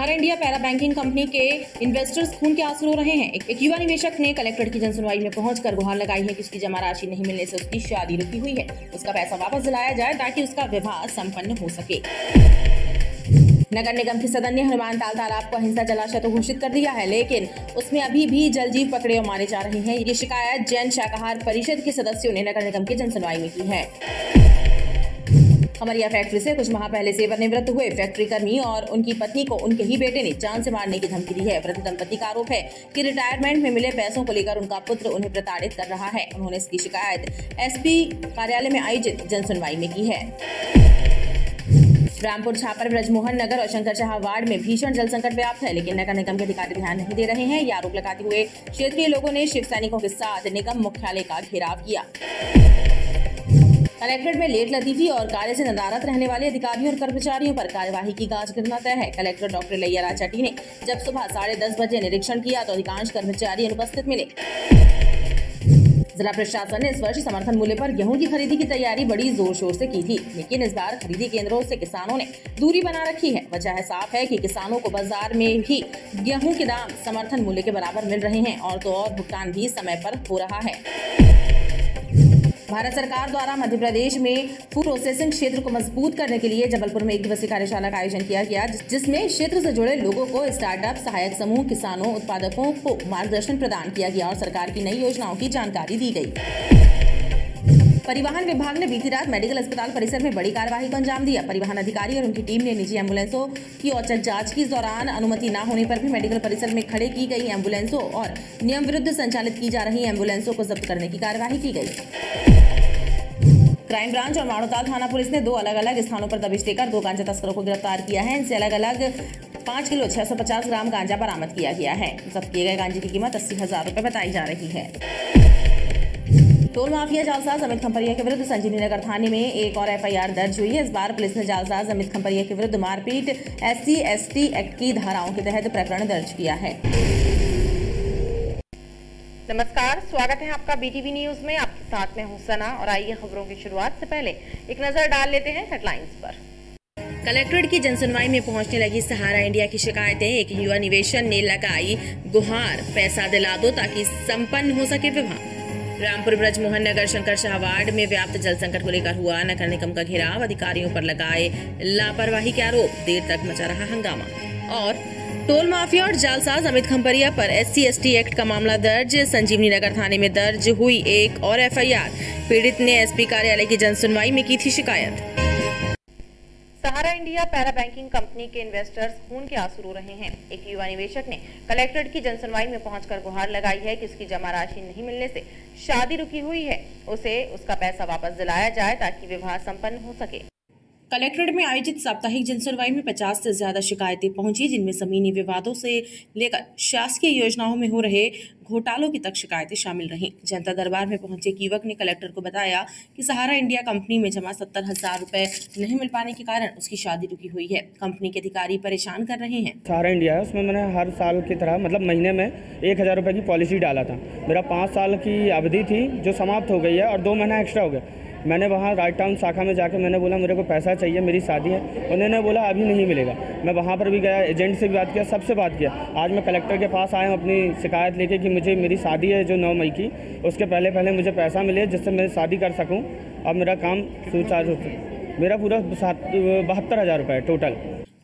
सहारा India para banking company के investors खून के आंसू रो रहे हैं। एक युवा निवेशक ने कलेक्टर की जनसुनवाई में पहुंचकर गुहार लगाई है कि उसकी जमा राशि नहीं मिलने से उसकी शादी रुकी हुई है, उसका पैसा वापस दिलाया जाए ताकि उसका विवाह संपन्न हो सके। नगर निगम के सदन ने हनुमान ताल तालाब को अहिंसा जलाशय तो घोषित कर दिया है, लेकिन उसमें अभी भी जल जीव पकड़े और मारे जा रहे हैं। ये शिकायत जैन शाकाहार परिषद के सदस्यों ने नगर निगम की जनसुनवाई में की है। खमरिया फैक्ट्री से कुछ माह पहले सेवानिवृत्त हुए फैक्ट्री कर्मी और उनकी पत्नी को उनके ही बेटे ने जान से मारने की धमकी दी है। वृद्ध दंपति का आरोप है कि रिटायरमेंट में मिले पैसों को लेकर उनका पुत्र उन्हें प्रताड़ित कर रहा है। उन्होंने इसकी शिकायत एसपी कार्यालय में आयोजित जनसुनवाई में की है। रामपुर छापर, ब्रजमोहन नगर और शंकर शाह वार्ड में भीषण जल संकट व्याप्त है, लेकिन नगर निगम के अधिकारी ध्यान नहीं दे रहे हैं। ये आरोप लगाते हुए क्षेत्रीय लोगों ने शिव सैनिकों के साथ निगम मुख्यालय का घेराव किया। कलेक्ट्रेट में लेट लतीफी और कार्य से नदारत रहने वाले अधिकारियों और कर्मचारियों पर कार्यवाही की गाज गिरना तय है। कलेक्टर डॉक्टर लैया राचटी ने जब सुबह 10:30 बजे निरीक्षण किया तो अधिकांश कर्मचारी अनुपस्थित मिले। जिला प्रशासन ने इस वर्ष समर्थन मूल्य पर गेहूं की खरीदी की तैयारी बड़ी जोर शोर से की थी, लेकिन इस बार खरीदी केंद्रों से किसानों ने दूरी बना रखी है। वजह साफ है कि किसानों को बाजार में भी गेहूं के दाम समर्थन मूल्य के बराबर मिल रहे हैं और तो और भुगतान भी समय पर हो रहा है। भारत सरकार द्वारा मध्य प्रदेश में फूड प्रोसेसिंग क्षेत्र को मजबूत करने के लिए जबलपुर में 1 दिवसीय कार्यशाला का आयोजन किया गया, जिसमें क्षेत्र से जुड़े लोगों को स्टार्टअप, सहायक समूह, किसानों, उत्पादकों को मार्गदर्शन प्रदान किया गया और सरकार की नई योजनाओं की जानकारी दी गई। परिवहन विभाग ने बीती रात मेडिकल अस्पताल परिसर में बड़ी कार्रवाई को अंजाम दिया। परिवहन अधिकारी और उनकी टीम ने निजी एम्बुलेंसों की औचक जांच की। इस दौरान अनुमति न होने पर भी मेडिकल परिसर में खड़े की गई एम्बुलेंसों और नियम विरुद्ध संचालित की जा रही एम्बुलेंसों को जब्त करने की कार्यवाही की गई। क्राइम ब्रांच और माणोताल थाना पुलिस ने 2 अलग-अलग स्थानों पर दबिश देकर 2 गांजा तस्करों को गिरफ्तार किया है। इनसे अलग-अलग 5 किलो 650 ग्राम गांजा बरामद किया गया है। जब्त किए गए गांजे की कीमत 80,000 रुपए बताई जा रही है। टोल माफिया जालसाज अमित खंपरिया के विरुद्ध संजीवनी नगर थाने में एक और एफआईआर दर्ज हुई है। इस बार पुलिस ने जालसाज अमित खंपरिया के विरुद्ध मारपीट SC/ST एक्ट की धाराओं के तहत प्रकरण दर्ज किया है। नमस्कार, स्वागत है आपका BTV न्यूज में। आपके साथ में हूं सना और आइए खबरों की शुरुआत से पहले एक नजर डाल लेते हैं हेडलाइंस पर। कलेक्ट्रेट की जनसुनवाई में पहुंचने लगी सहारा इंडिया की शिकायतें। एक युवा निवेशक ने लगाई गुहार, पैसा दिला दो ताकि संपन्न हो सके विवाह। रामपुर, ब्रजमोहन नगर, शंकर शाह वार्ड में व्याप्त जल संकट को लेकर हुआ नगर निगम का घेराव। अधिकारियों पर लगाए लापरवाही के आरोप, देर तक मचा रहा हंगामा। और टोल माफिया और जालसाज अमित खंपरिया पर SC/ST एक्ट का मामला दर्ज। संजीवनी नगर थाने में दर्ज हुई एक और एफआईआर। पीड़ित ने SP कार्यालय की जनसुनवाई में की थी शिकायत। सहारा इंडिया पैरा बैंकिंग कंपनी के इन्वेस्टर्स खून के आंसू रो रहे हैं। एक युवा निवेशक ने कलेक्ट्रेट की जनसुनवाई में पहुंचकर गुहार लगाई है कि उसकी जमा राशि नहीं मिलने से शादी रुकी हुई है, उसे उसका पैसा वापस दिलाया जाए ताकि विवाह संपन्न हो सके। कलेक्ट्रेट में आयोजित साप्ताहिक जनसुनवाई में 50 से ज्यादा शिकायतें पहुंची, जिनमें जमीनी विवादों से लेकर शासकीय योजनाओं में हो रहे घोटालों की तक शिकायतें शामिल रहीं। जनता दरबार में पहुंचे एक युवक ने कलेक्टर को बताया कि सहारा इंडिया कंपनी में जमा 70,000 रुपए नहीं मिल पाने के कारण उसकी शादी रुकी हुई है। कंपनी के अधिकारी परेशान कर रहे हैं। सहारा इंडिया है, उसमें मैंने हर साल की तरह मतलब महीने में 1,000 रुपये की पॉलिसी डाला था। मेरा 5 साल की अवधि थी जो समाप्त हो गई है और 2 महीना एक्स्ट्रा हो गया। मैंने वहाँ राइट टाउन शाखा में जाके मैंने बोला मेरे को पैसा चाहिए, मेरी शादी है। उन्होंने बोला अभी नहीं मिलेगा। मैं वहाँ पर भी गया, एजेंट से भी बात किया, सबसे बात किया। आज मैं कलेक्टर के पास आया हूँ अपनी शिकायत लेके कि मुझे मेरी शादी है जो 9 मई की, उसके पहले मुझे पैसा मिले जिससे मैं शादी कर सकूँ और मेरा काम सुचारू हो। मेरा पूरा 72,000 रुपये टोटल।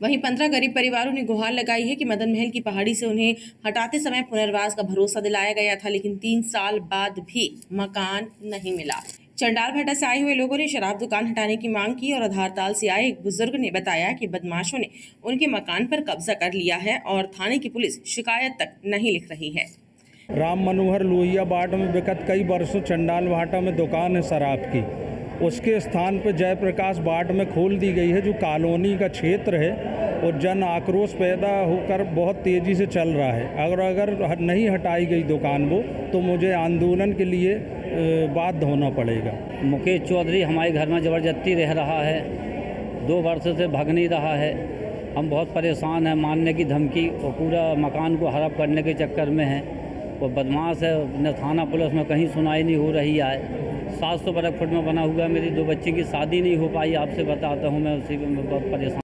वहीं 15 गरीब परिवारों ने गुहार लगाई है कि मदन महल की पहाड़ी से उन्हें हटाते समय पुनर्वास का भरोसा दिलाया गया था, लेकिन 3 साल बाद भी मकान नहीं मिला। चंडाल भाटा से आए हुए लोगों ने शराब दुकान हटाने की मांग की और आधारताल से आए एक बुजुर्ग ने बताया कि बदमाशों ने उनके मकान पर कब्जा कर लिया है और थाने की पुलिस शिकायत तक नहीं लिख रही है। राम मनोहर लोहिया बाट में विगत कई वर्षों चंडाल भाटा में दुकान है शराब की, उसके स्थान पर जयप्रकाश बाट में खोल दी गई है, जो कॉलोनी का क्षेत्र है और जन आक्रोश पैदा होकर बहुत तेज़ी से चल रहा है। अगर नहीं हटाई गई दुकान वो, तो मुझे आंदोलन के लिए बाध्य होना पड़ेगा। मुकेश चौधरी हमारे घर में ज़बरदस्ती रह रहा है, 2 वर्ष से भाग नहीं रहा है। हम बहुत परेशान हैं, मारने की धमकी और पूरा मकान को हड़प करने के चक्कर में है। वो बदमाश है, न थाना पुलिस में कहीं सुनाई नहीं हो रही है। 700 वर्ग फुट में बना हुआ है, मेरी 2 बच्चे की शादी नहीं हो पाई। आपसे बताता हूँ मैं, उसी में बहुत परेशान।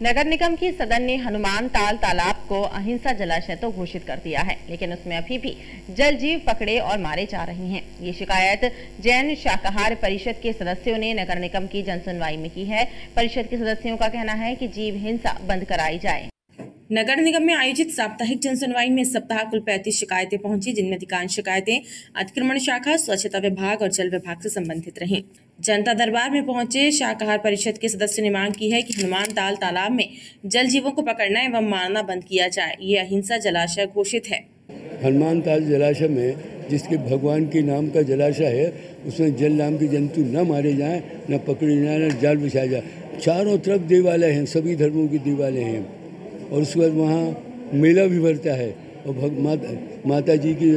नगर निगम की सदन ने हनुमान ताल तालाब को अहिंसा जलाशय तो घोषित कर दिया है, लेकिन उसमें अभी भी जल जीव पकड़े और मारे जा रहे हैं। ये शिकायत जैन शाकाहार परिषद के सदस्यों ने नगर निगम की जनसुनवाई में की है। परिषद के सदस्यों का कहना है कि जीव हिंसा बंद कराई जाए। नगर निगम में आयोजित साप्ताहिक जनसुनवाई में इस सप्ताह कुल 35 शिकायतें पहुंची, जिनमें अधिकांश शिकायतें अतिक्रमण शाखा, स्वच्छता विभाग और जल विभाग से संबंधित रहीं। जनता दरबार में पहुंचे शाकाहार परिषद के सदस्यों ने मांग की है कि हनुमान ताल तालाब में जल जीवों को पकड़ना एवं मारना बंद किया जाए। ये अहिंसा जलाशय घोषित है। हनुमान ताल जलाशय में जिसके भगवान के नाम का जलाशय है, उसमें जल नाम के जंतु न मारे जाएं, न पकड़े जाए, न जाल बिछाया जाए। चारों तरफ देवालय हैं, सभी धर्मों के देवालय हैं, और उसके बाद वहाँ मेला भी भरता है और माता जी की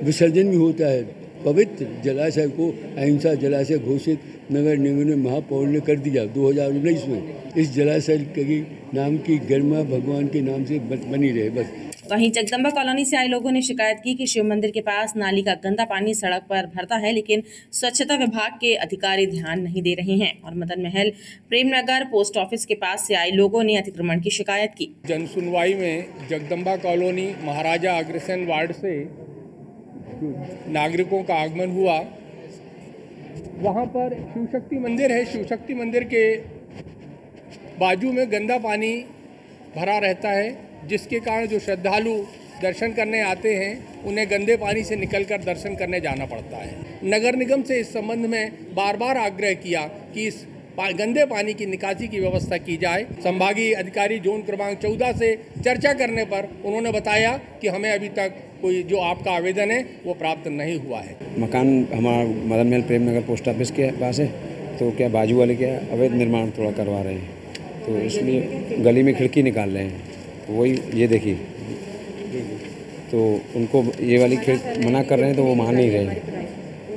विसर्जन भी होता है। पवित्र जलाशय को अहिंसा जलाशय घोषित नगर निगम ने महापौर ने कर दिया 2019 में। इस जलाशय के नाम की गरिमा भगवान के नाम से बनी रहे बस। वहीं जगदम्बा कॉलोनी से आए लोगों ने शिकायत की कि शिव मंदिर के पास नाली का गंदा पानी सड़क पर भरता है, लेकिन स्वच्छता विभाग के अधिकारी ध्यान नहीं दे रहे हैं। और मदन महल प्रेमनगर पोस्ट ऑफिस के पास से आए लोगों ने अतिक्रमण की शिकायत की। जनसुनवाई में जगदम्बा कॉलोनी महाराजा अग्रसेन वार्ड से नागरिकों का आगमन हुआ। वहाँ पर शिव शक्ति मंदिर है। शिव शक्ति मंदिर के बाजू में गंदा पानी भरा रहता है, जिसके कारण जो श्रद्धालु दर्शन करने आते हैं उन्हें गंदे पानी से निकलकर दर्शन करने जाना पड़ता है। नगर निगम से इस संबंध में बार बार आग्रह किया कि इस गंदे पानी की निकासी की व्यवस्था की जाए। संभागीय अधिकारी जोन क्रमांक 14 से चर्चा करने पर उन्होंने बताया कि हमें अभी तक कोई जो आपका आवेदन है वो प्राप्त नहीं हुआ है। मकान हमारा मदन महल प्रेमनगर पोस्ट ऑफिस के पास है, तो क्या बाजू वाले क्या अवैध निर्माण थोड़ा करवा रहे हैं, तो इसलिए गली में खिड़की निकाल रहे हैं। तो वही ये देखिए, तो उनको ये वाली मना कर रहे हैं तो वो मान नहीं रहे,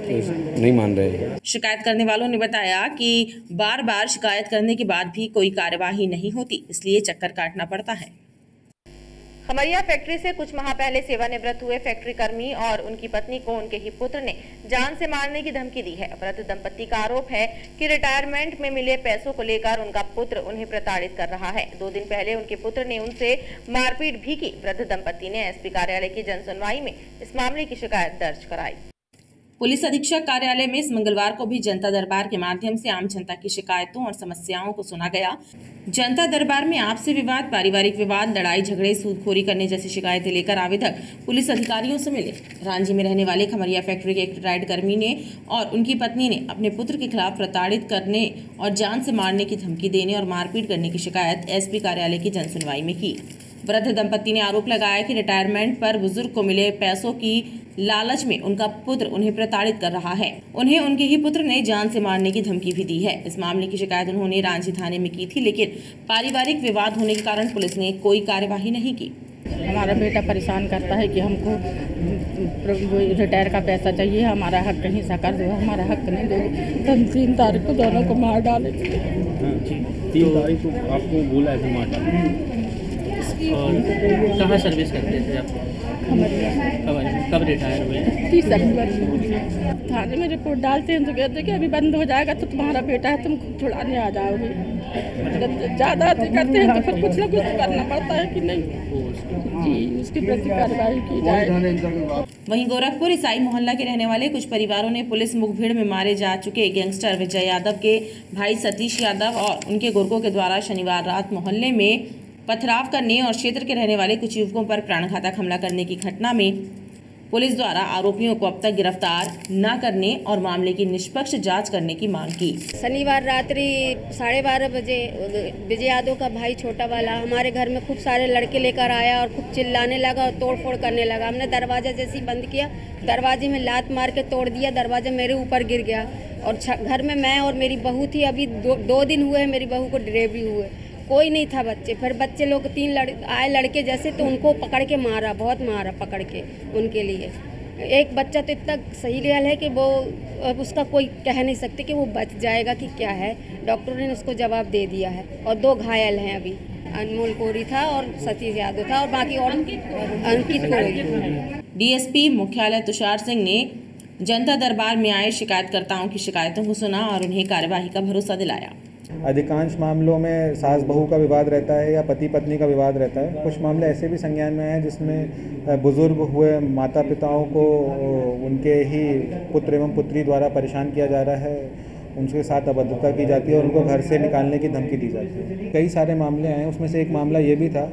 तो नहीं मान रहे। शिकायत करने वालों ने बताया कि बार बार शिकायत करने के बाद भी कोई कार्यवाही नहीं होती, इसलिए चक्कर काटना पड़ता है। खमरिया फैक्ट्री से कुछ माह पहले सेवानिवृत्त हुए फैक्ट्री कर्मी और उनकी पत्नी को उनके ही पुत्र ने जान से मारने की धमकी दी है। वृद्ध दंपत्ति का आरोप है कि रिटायरमेंट में मिले पैसों को लेकर उनका पुत्र उन्हें प्रताड़ित कर रहा है। 2 दिन पहले उनके पुत्र ने उनसे मारपीट भी की। वृद्ध दंपत्ति ने एसपी कार्यालय की जनसुनवाई में इस मामले की शिकायत दर्ज कराई। पुलिस अधीक्षक कार्यालय में इस मंगलवार को भी जनता दरबार के माध्यम से आम जनता की शिकायतों और समस्याओं को सुना गया। जनता दरबार में आपसी विवाद, पारिवारिक विवाद, लड़ाई झगड़े, सूदखोरी करने जैसी शिकायतें लेकर आवेदक पुलिस अधिकारियों से मिले। रांची में रहने वाले खमरिया फैक्ट्री के एक रिटायर्ड कर्मी ने और उनकी पत्नी ने अपने पुत्र के खिलाफ प्रताड़ित करने और जान से मारने की धमकी देने और मारपीट करने की शिकायत एसपी कार्यालय की जनसुनवाई में की। वृद्ध दंपत्ति ने आरोप लगाया कि रिटायरमेंट पर बुजुर्ग को मिले पैसों की लालच में उनका पुत्र उन्हें प्रताड़ित कर रहा है। उन्हें उनके ही पुत्र ने जान से मारने की धमकी भी दी है। इस मामले की शिकायत उन्होंने रांची थाने में की थी, लेकिन पारिवारिक विवाद होने के कारण पुलिस ने कोई कार्यवाही नहीं की। हमारा बेटा परेशान करता है कि हमको रिटायर का पैसा चाहिए, हमारा हक कहीं सा कर दो, हमारा हक नहीं दोगे तो हम 3 तारीख को दोनों को मार डालेंगे। 3 तारीख को आपको बोला है तो मार डालेंगे। और कहाँ सर्विस करते थे आप? कब रिटायर हुए? 30 अक्टूबर। थाने में रिपोर्ट डालते हैं तो कहते कि अभी बंद हो जाएगा तो तुम्हारा बेटा है, तुम खुद छुड़ाने आ जाओगे। ज़्यादा करते हैं तो फिर कुछ ना कुछ करना पड़ता है कि नहीं जी, उसकी प्रति कार्रवाई की जाए। वहीं गोरखपुर ईसाई मोहल्ला के रहने वाले कुछ परिवारों ने पुलिस मुखभेड़ में मारे जा चुके गैंगस्टर विजय यादव के भाई सतीश यादव और उनके गुर्गों के द्वारा शनिवार रात मोहल्ले में पथराव करने और क्षेत्र के रहने वाले कुछ युवकों पर प्राणघातक हमला करने की घटना में पुलिस द्वारा आरोपियों को अब तक गिरफ्तार न करने और मामले की निष्पक्ष जांच करने की मांग की। शनिवार रात्रि 12:30 बजे विजय यादव का भाई छोटा वाला हमारे घर में खूब सारे लड़के लेकर आया और खूब चिल्लाने लगा और तोड़फोड़ करने लगा। हमने दरवाजा जैसे ही बंद किया, दरवाजे में लात मार के तोड़ दिया, दरवाजा मेरे ऊपर गिर गया। और घर में मैं और मेरी बहू थी। अभी 2 दिन हुए मेरी बहू को डिलीवरी हुए, कोई नहीं था बच्चे। फिर बच्चे लोग 3 आए लड़के जैसे, तो उनको पकड़ के मारा, बहुत मारा पकड़ के उनके लिए। एक बच्चा तो इतना सही रियल है कि वो अब उसका कोई कह नहीं सकते कि वो बच जाएगा कि क्या है। डॉक्टर ने उसको जवाब दे दिया है। और 2 घायल हैं अभी, अनमोल कोरी था और सतीश यादव था और बाकी और अंकित कोरी। डीएसपी मुख्यालय तुषार सिंह ने जनता दरबार में आए शिकायतकर्ताओं की शिकायतों को सुना और उन्हें कार्यवाही का भरोसा दिलाया। अधिकांश मामलों में सास बहू का विवाद रहता है या पति पत्नी का विवाद रहता है। कुछ मामले ऐसे भी संज्ञान में हैं जिसमें बुजुर्ग हुए माता पिताओं को उनके ही पुत्र एवं पुत्री द्वारा परेशान किया जा रहा है, उनके साथ अभद्रता की जाती है और उनको घर से निकालने की धमकी दी जाती है। कई सारे मामले आए, उसमें से एक मामला ये भी था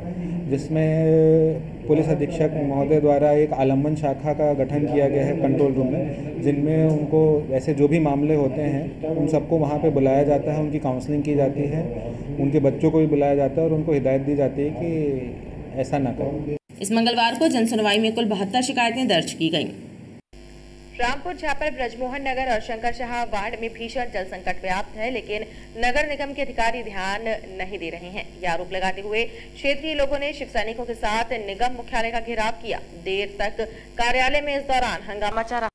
जिसमें पुलिस अधीक्षक महोदय द्वारा एक आलम्बन शाखा का गठन किया गया है कंट्रोल रूम में, जिनमें उनको ऐसे जो भी मामले होते हैं उन सबको वहाँ पे बुलाया जाता है, उनकी काउंसलिंग की जाती है, उनके बच्चों को भी बुलाया जाता है और उनको हिदायत दी जाती है कि ऐसा ना करें। इस मंगलवार को जनसुनवाई में कुल 72 शिकायतें दर्ज की गईं। रामपुर झापर ब्रजमोहन नगर और शंकर शाह वार्ड में भीषण जल संकट व्याप्त है, लेकिन नगर निगम के अधिकारी ध्यान नहीं दे रहे हैं। यह आरोप लगाते हुए क्षेत्रीय लोगों ने शिव सैनिकों के साथ निगम मुख्यालय का घेराव किया। देर तक कार्यालय में इस दौरान हंगामा चल रहा।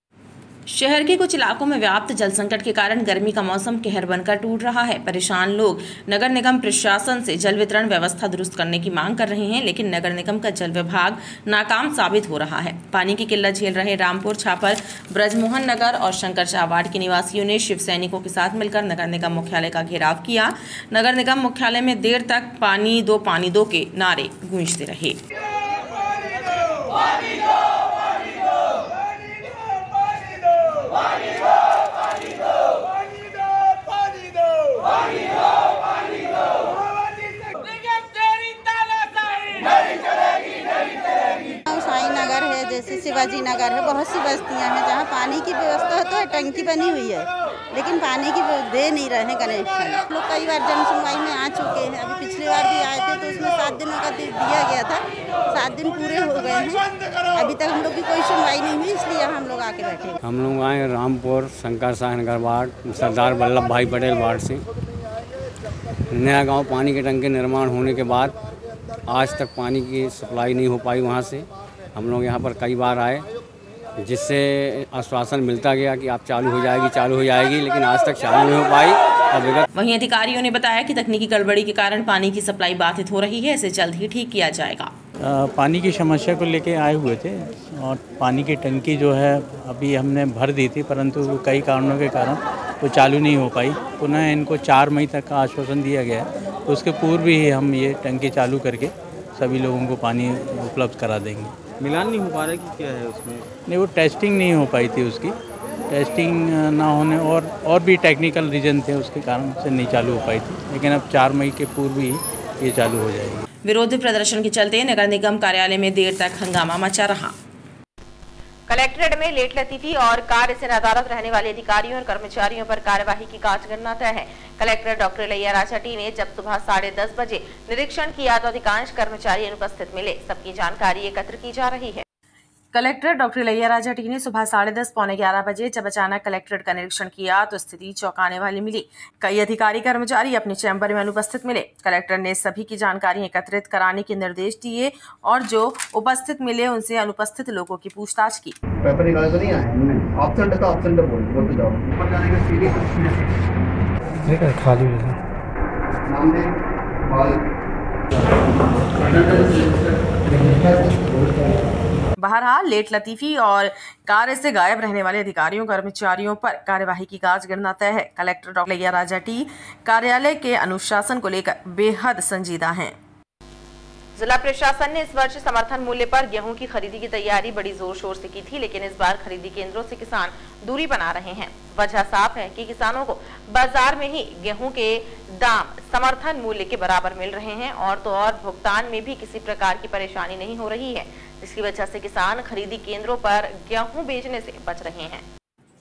शहर के कुछ इलाकों में व्याप्त जल संकट के कारण गर्मी का मौसम कहर बनकर टूट रहा है। परेशान लोग नगर निगम प्रशासन से जल वितरण व्यवस्था दुरुस्त करने की मांग कर रहे हैं, लेकिन नगर निगम का जल विभाग नाकाम साबित हो रहा है। पानी की किल्लत झेल रहे रामपुर, छापर, ब्रजमोहन नगर और शंकर शाह वार्ड के निवासियों ने शिव सैनिकों के साथ मिलकर नगर निगम मुख्यालय का घेराव किया। नगर निगम मुख्यालय में देर तक पानी दो के नारे गूंजते रहे। नगर है, जैसे शिवाजी नगर है, बहुत सी बस्तियां हैं जहां पानी की व्यवस्था तो है, टंकी बनी हुई है, लेकिन पानी की दे नहीं रहे हैं कनेक्शन। लोग कई बार जनसुनवाई में आ चुके हैं, अभी पिछली बार भी आए थे तो उसमें 7 दिनों का दिया गया था, 7 दिन पूरे हो गए हैं, अभी तक हम लोग की कोई सुनवाई नहीं हुई, इसलिए हम लोग आके बैठे। हम लोग आए रामपुर शंकर शाह नगर वार्ड, सरदार वल्लभ भाई पटेल वार्ड से। नया गाँव पानी के टंकी निर्माण होने के बाद आज तक पानी की सप्लाई नहीं हो पाई। वहाँ से हम लोग यहाँ पर कई बार आए, जिससे आश्वासन मिलता गया कि आप चालू हो जाएगी, लेकिन आज तक चालू नहीं हो पाई। वहीं अधिकारियों ने बताया कि तकनीकी गड़बड़ी के कारण पानी की सप्लाई बाधित हो रही है, इसे जल्द ही ठीक किया जाएगा। पानी की समस्या को लेके आए हुए थे और पानी की टंकी जो है अभी हमने भर दी थी, परंतु कई कारणों के कारण वो चालू नहीं हो पाई। पुनः इनको 4 मई तक का आश्वासन दिया गया है, तो उसके पूर्व ही हम ये टंकी चालू करके सभी लोगों को पानी उपलब्ध करा देंगे। मिलान नहीं हो पा रहा कि क्या है उसमें? नहीं, वो टेस्टिंग नहीं हो पाई थी, उसकी टेस्टिंग ना होने और भी टेक्निकल रीजन थे, उसके कारण से नहीं चालू हो पाई थी, लेकिन अब 4 मई के पूर्व ही ये चालू हो जाएगी। विरोध प्रदर्शन के चलते नगर निगम कार्यालय में देर तक हंगामा मचा रहा। कलेक्ट्रेट में लेट लतीफी और कार्य से नदारत रहने वाले अधिकारियों और कर्मचारियों पर कार्यवाही की गाज करना तय है। कलेक्टर डॉक्टर इलैया राजाटी ने जब सुबह 10:30 बजे निरीक्षण किया तो अधिकांश कर्मचारी अनुपस्थित मिले। सबकी जानकारी एकत्र की जा रही है। कलेक्टर डॉक्टर इलैया राजाटी ने सुबह 10:30 पौने 11 बजे जब अचानक कलेक्ट्रेट का निरीक्षण किया तो स्थिति चौंकाने वाली मिली। कई अधिकारी कर्मचारी अपने चैम्बर में अनुपस्थित मिले। कलेक्टर ने सभी की जानकारी एकत्रित कराने के निर्देश दिए और जो उपस्थित मिले उनसे अनुपस्थित लोगों की पूछताछ की। पेपर निकाले तो नहीं आए, ऑप्शन था, ऑप्शन तो बोलते जाओ। ऊपर जाने का सीढ़ी खाली नाम दे बहरहाल लेट लतीफी और कार्य से गायब रहने वाले अधिकारियों कर्मचारियों पर कार्यवाही की गाज गिरना तय है। कलेक्टर डॉक्टर इलैया राजाटी कार्यालय के अनुशासन को लेकर बेहद संजीदा हैं। जिला प्रशासन ने इस वर्ष समर्थन मूल्य पर गेहूं की खरीदी की तैयारी बड़ी जोर शोर से की थी, लेकिन इस बार खरीदी केंद्रों से किसान दूरी बना रहे हैं। वजह साफ है कि किसानों को बाजार में ही गेहूं के दाम समर्थन मूल्य के बराबर मिल रहे हैं और तो और भुगतान में भी किसी प्रकार की परेशानी नहीं हो रही है, जिसकी वजह से किसान खरीदी केंद्रों पर गेहूं बेचने से बच रहे हैं।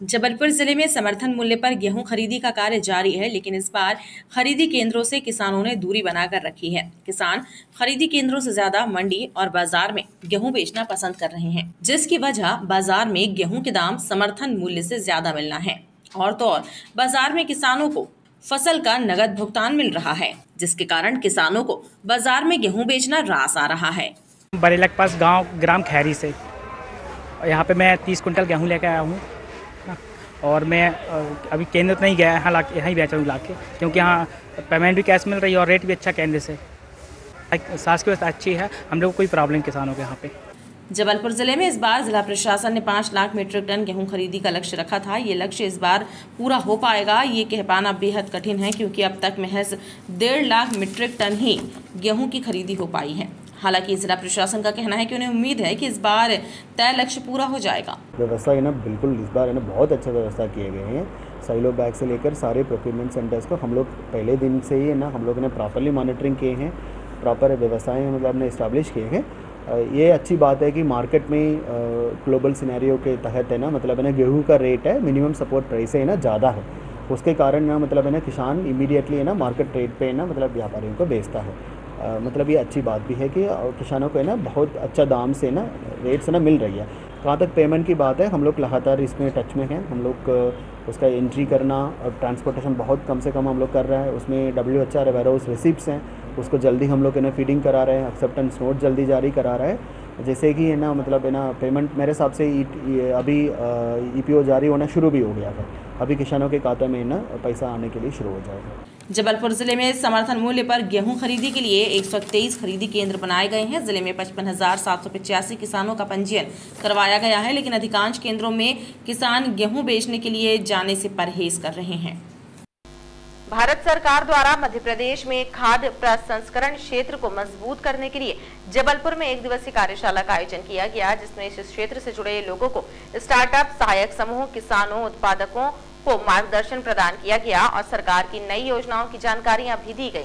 जबलपुर जिले में समर्थन मूल्य पर गेहूं खरीदी का कार्य जारी है, लेकिन इस बार खरीदी केंद्रों से किसानों ने दूरी बनाकर रखी है। किसान खरीदी केंद्रों से ज्यादा मंडी और बाजार में गेहूं बेचना पसंद कर रहे हैं, जिसकी वजह बाजार में गेहूं के दाम समर्थन मूल्य से ज्यादा मिलना है और तो और बाजार में किसानों को फसल का नगद भुगतान मिल रहा है, जिसके कारण किसानों को बाजार में गेहूं बेचना रास आ रहा है। बरेला के पास गांव ग्राम खैरी से यहाँ पे मैं 30 कुंटल गेहूं लेकर आया हूँ और मैं अभी केंद्र तो नहीं गया, यहाँ ही बेचा हूँ लाके, क्योंकि यहाँ पेमेंट भी कैश मिल रही है और रेट भी अच्छा केंद्र से। सास की व्यवस्था अच्छी है, हम लोग को कोई प्रॉब्लम किसानों के यहाँ पे। जबलपुर जिले में इस बार जिला प्रशासन ने 5 लाख मीट्रिक टन गेहूं खरीदी का लक्ष्य रखा था। ये लक्ष्य इस बार पूरा हो पाएगा ये कह पाना बेहद कठिन है, क्योंकि अब तक महज 1.5 लाख मीट्रिक टन ही गेहूं की खरीदी हो पाई है। हालांकि जिला प्रशासन का कहना है कि उन्हें उम्मीद है कि इस बार तय लक्ष्य पूरा हो जाएगा। व्यवस्था है ना, बिल्कुल इस बार है ना बहुत अच्छा व्यवस्था किए गए हैं। साइलो बैग से लेकर सारे प्रोक्योरमेंट सेंटर्स को हम लोग पहले दिन से ही है ना हम लोग ने प्रॉपरली मॉनिटरिंग किए हैं, प्रॉपर व्यवस्थाएं मतलब हमने इस्टेब्लिश किए हैं। ये अच्छी बात है कि मार्केट में ग्लोबल सिनेरियो के तहत है ना मतलब है ना गेहूं का रेट है मिनिमम सपोर्ट प्राइस है ना ज़्यादा है, उसके कारण ना मतलब है ना किसान इमीडिएटली है ना मार्केट रेट पे ना मतलब व्यापारियों को बेचता है। मतलब ये अच्छी बात भी है कि किसानों को है ना बहुत अच्छा दाम से ना रेट से ना मिल रही है। कहाँ तक पेमेंट की बात है, हम लोग लगातार इसमें टच में हैं। हम लोग उसका एंट्री करना और ट्रांसपोर्टेशन बहुत कम से कम हम लोग कर रहे हैं। उसमें WHR वेयरहाउस रिसिप्ट्स हैं, उसको जल्दी हम लोग है ना फीडिंग करा रहे हैं, एक्सेप्टेंस नोट जल्दी जारी करा रहे हैं। जैसे कि है ना मतलब है ना पेमेंट मेरे हिसाब से अभी EPO जारी होना शुरू भी हो गया है। अभी किसानों के खाते में ना पैसा आने के लिए शुरू हो जाएगा। जबलपुर जिले में समर्थन मूल्य पर गेहूं खरीदी के लिए 123 खरीदी केंद्र बनाए गए हैं। जिले में 55,785 किसानों का पंजीयन करवाया गया है, लेकिन अधिकांश केंद्रों में किसान गेहूं बेचने के लिए जाने से परहेज कर रहे हैं। भारत सरकार द्वारा मध्य प्रदेश में खाद्य प्रसंस्करण क्षेत्र को मजबूत करने के लिए जबलपुर में 1 दिवसीय कार्यशाला का आयोजन किया गया, जिसमें इस क्षेत्र से जुड़े लोगों को स्टार्टअप, सहायक समूह, किसानों, उत्पादकों को मार्गदर्शन प्रदान किया गया और सरकार की नई योजनाओं की जानकारियां भी दी गई।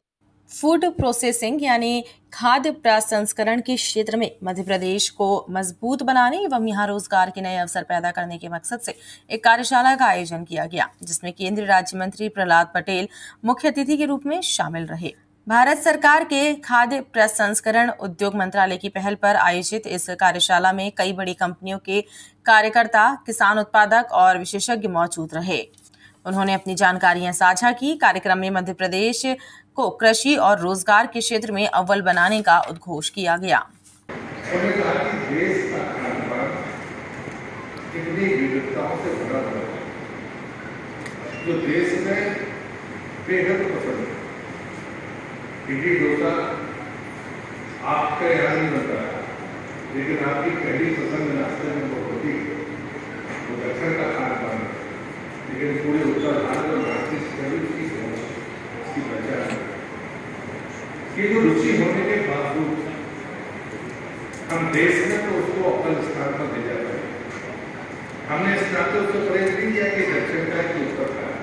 फूड प्रोसेसिंग यानी खाद्य प्रसंस्करण के क्षेत्र में मध्य प्रदेश को मजबूत बनाने एवं यहाँ रोजगार के नए अवसर पैदा करने के मकसद से एक कार्यशाला का आयोजन किया गया, जिसमें केंद्रीय राज्य मंत्री प्रहलाद पटेल मुख्य अतिथि के रूप में शामिल रहे। भारत सरकार के खाद्य प्रसंस्करण उद्योग मंत्रालय की पहल पर आयोजित इस कार्यशाला में कई बड़ी कंपनियों के कार्यकर्ता, किसान उत्पादक और विशेषज्ञ मौजूद रहे। उन्होंने अपनी जानकारियां साझा की। कार्यक्रम में मध्य प्रदेश को कृषि और रोजगार के क्षेत्र में अव्वल बनाने का उद्घोष किया गया। जो देश में बेहद पसंद है, इडली डोसा आपका यहाँ नहीं बनता है, लेकिन आपकी पहली पसंद नाश्ते में वो होती है, वो दक्षिण का खान पान है, लेकिन पूरे उत्तर भारत में भारतीय इसकी पहचान है। ये जो रुचि होने के बावजूद हम देश में तो उसको अव्वल स्थान पर ले जाते हैं। हमने इस नाते उसको परहेज नहीं किया कि दक्षिण का है कि उत्तर का है,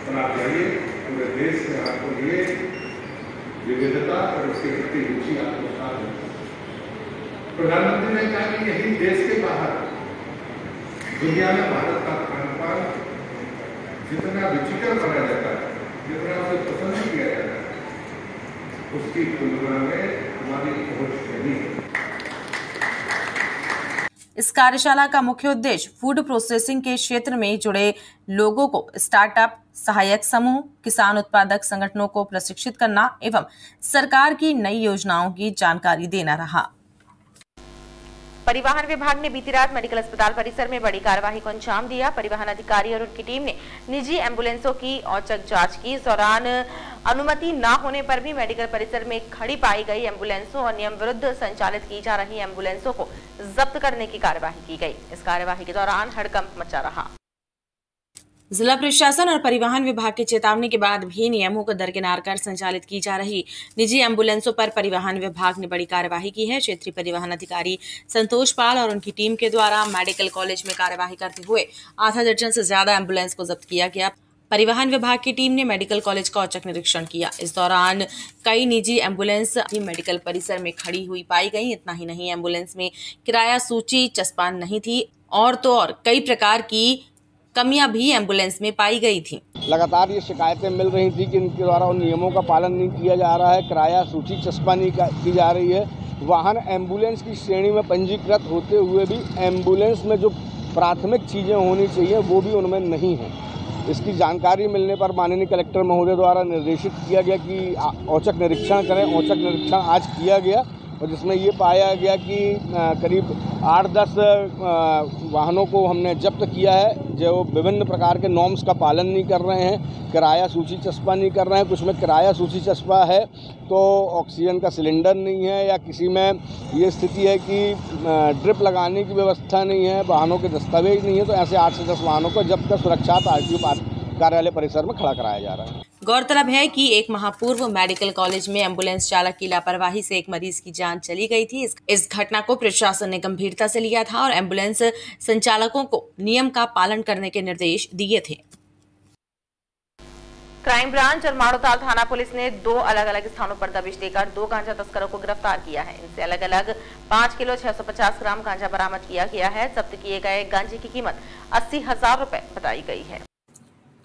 पर आप जाइए पूरे देश में आपको ये विविधता और उसके प्रति रुचि आपको साथ है। प्रधानमंत्री ने कहा कि यही देश के बाहर दुनिया में भारत का खान पान जितना रुचिकर बना जाता है, जितना उसे पसंद किया जाता है, उसकी तुलना में हमारी पहुंच नहीं है। इस कार्यशाला का मुख्य उद्देश्य फूड प्रोसेसिंग के क्षेत्र में जुड़े लोगों को स्टार्टअप, सहायक समूह, किसान उत्पादक संगठनों को प्रशिक्षित करना एवं सरकार की नई योजनाओं की जानकारी देना रहा। परिवहन विभाग ने बीती रात मेडिकल अस्पताल परिसर में बड़ी कार्यवाही को अंजाम दिया। परिवहन अधिकारी और उनकी टीम ने निजी एम्बुलेंसों की औचक जांच की। इस दौरान अनुमति न होने पर भी मेडिकल परिसर में खड़ी पाई गई एम्बुलेंसों और नियम विरुद्ध संचालित की जा रही एम्बुलेंसों को जब्त करने की कार्यवाही की गई। इस कार्यवाही के दौरान हड़कंप मचा रहा। जिला प्रशासन और परिवहन विभाग की चेतावनी के बाद भी नियमों को दरकिनार कर संचालित की जा रही निजी एम्बुलेंसों पर परिवहन विभाग ने बड़ी कार्यवाही की है। क्षेत्रीय परिवहन अधिकारी संतोष पाल और उनकी टीम के द्वारा मेडिकल कॉलेज में कार्यवाही करते हुए आधा दर्जन से ज्यादा एम्बुलेंस को जब्त किया गया। परिवहन विभाग की टीम ने मेडिकल कॉलेज का औचक निरीक्षण किया। इस दौरान कई निजी एम्बुलेंस मेडिकल परिसर में खड़ी हुई पाई गई। इतना ही नहीं, एम्बुलेंस में किराया सूची चस्पा नहीं थी और तो और कई प्रकार की कमियां भी एम्बुलेंस में पाई गई थी। लगातार ये शिकायतें मिल रही थी कि इनके द्वारा उन नियमों का पालन नहीं किया जा रहा है, किराया सूची चस्पा नहीं की जा रही है। वाहन एम्बुलेंस की श्रेणी में पंजीकृत होते हुए भी एम्बुलेंस में जो प्राथमिक चीज़ें होनी चाहिए वो भी उनमें नहीं है। इसकी जानकारी मिलने पर माननीय कलेक्टर महोदय द्वारा निर्देशित किया गया कि औचक निरीक्षण करें। औचक निरीक्षण आज किया गया और जिसमें ये पाया गया कि करीब 8-10 वाहनों को हमने जब्त किया है जो विभिन्न प्रकार के नॉर्म्स का पालन नहीं कर रहे हैं, किराया सूची चस्पा नहीं कर रहे हैं। कुछ में किराया सूची चस्पा है तो ऑक्सीजन का सिलेंडर नहीं है, या किसी में ये स्थिति है कि ड्रिप लगाने की व्यवस्था नहीं है, वाहनों के दस्तावेज नहीं है। तो ऐसे 8 से 10 वाहनों को जब तक सुरक्षित आरटीओ कार्यालय परिसर में खड़ा कराया जा रहा है। गौरतलब है कि एक माह पूर्व मेडिकल कॉलेज में एम्बुलेंस चालक की लापरवाही से एक मरीज की जान चली गई थी। इस घटना को प्रशासन ने गंभीरता से लिया था और एम्बुलेंस संचालकों को नियम का पालन करने के निर्देश दिए थे। क्राइम ब्रांच और माड़ोताल थाना पुलिस ने 2 अलग-अलग स्थानों पर दबिश देकर 2 गांजा तस्करों को गिरफ्तार किया है। इनसे अलग-अलग 5 किलो 650 ग्राम गांजा बरामद किया गया है। जब्त किए गए गांजे की कीमत 80,000 रुपए बताई गई है।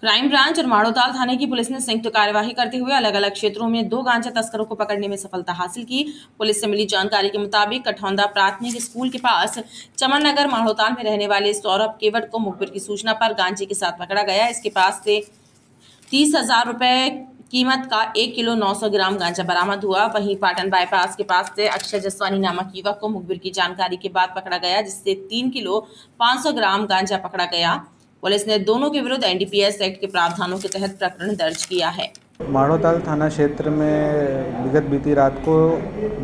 क्राइम ब्रांच और माड़ोताल थाने की पुलिस ने संयुक्त कार्यवाही करते हुए अलग अलग क्षेत्रों में 2 गांजा तस्करों को पकड़ने में सफलता हासिल की। पुलिस से मिली जानकारी के मुताबिक कठौंदा प्राथमिक स्कूल के पास चमन नगर माड़ोताल में रहने वाले सौरभ केवट को मुखबिर की सूचना पर गांजे के साथ पकड़ा गया। इसके पास से 30,000 रुपए कीमत का 1 किलो 900 ग्राम गांजा बरामद हुआ। वहीं पाटन बाईपास के पास से अक्षय जसवानी नामक युवक को मुखबिर की जानकारी के बाद पकड़ा गया, जिससे 3 किलो 500 ग्राम गांजा पकड़ा गया। पुलिस ने दोनों के विरुद्ध एनडीपीएस एक्ट के प्रावधानों के तहत प्रकरण दर्ज किया है। माड़ोताल थाना क्षेत्र में विगत बीती रात को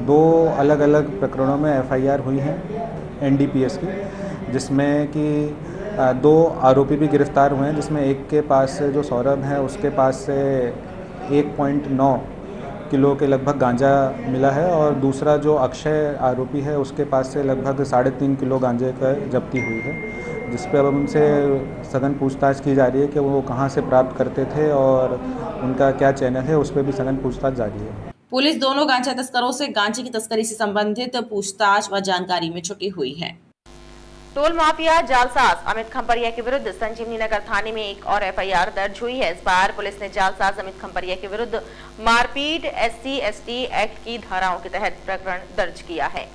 2 अलग अलग प्रकरणों में एफआईआर हुई हैं एनडीपीएस की, जिसमें कि 2 आरोपी भी गिरफ्तार हुए हैं, जिसमें एक के पास से जो सौरभ है उसके पास से 1.9 किलो के लगभग गांजा मिला है और दूसरा जो अक्षय आरोपी है उसके पास से लगभग 3.5 किलो गांजे का जब्ती हुई है, जिस पर अब उनसे सघन पूछताछ की जा रही है कि वो कहां से प्राप्त करते थे और उनका क्या चैनल है, उस पर भी सघन पूछताछ जारी है। पुलिस दोनों गांजा तस्करों से गांजे की तस्करी से संबंधित पूछताछ व जानकारी में जुटी हुई है। टोल माफिया जालसाज अमित खंपरिया के विरुद्ध संजीवनी नगर थाने में एक और एफआईआर दर्ज हुई है। इस बार पुलिस ने जालसाज अमित खंपरिया के विरुद्ध मारपीट SC/ST एक्ट की धाराओं के तहत प्रकरण दर्ज किया है।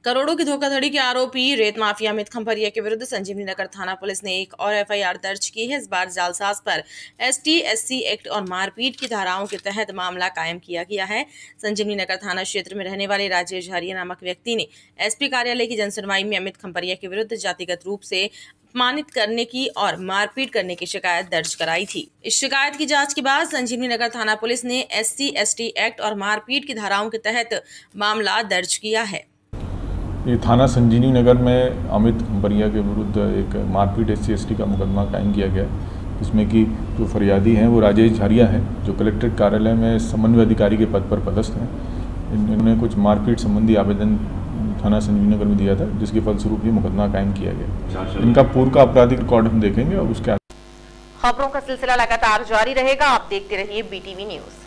करोड़ों की धोखाधड़ी के आरोपी रेत माफिया अमित खंपरिया के विरुद्ध संजीवनी नगर थाना पुलिस ने एक और एफआईआर दर्ज की है। इस बार जालसाज पर ST/SC एक्ट और मारपीट की धाराओं के तहत मामला कायम किया गया है। संजीवनी नगर थाना क्षेत्र में रहने वाले राजेश हरिया नामक व्यक्ति ने एसपी कार्यालय की जनसुनवाई में अमित खंपरिया के विरुद्ध जातिगत रूप से अपमानित करने की और मारपीट करने की शिकायत दर्ज कराई थी। इस शिकायत की जांच के बाद संजीवनी नगर थाना पुलिस ने SC/ST एक्ट और मारपीट की धाराओं के तहत मामला दर्ज किया है। ये थाना संजीवनी नगर में अमित खंपरिया के विरुद्ध एक मारपीट SC/ST का मुकदमा कायम किया गया है, जिसमें कि जो फरियादी हैं वो राजेश हरिया हैं, जो कलेक्ट्रेट कार्यालय में समन्वय अधिकारी के पद पर पदस्थ हैं। इन्होंने कुछ मारपीट संबंधी आवेदन थाना संजीवनी नगर में दिया था, जिसके फलस्वरूप ये मुकदमा कायम किया गया। इनका पूर्व का आपराधिक रिकॉर्ड हम देखेंगे और उसके खबरों का सिलसिला लगातार जारी रहेगा। आप देखते रहिए BTV न्यूज।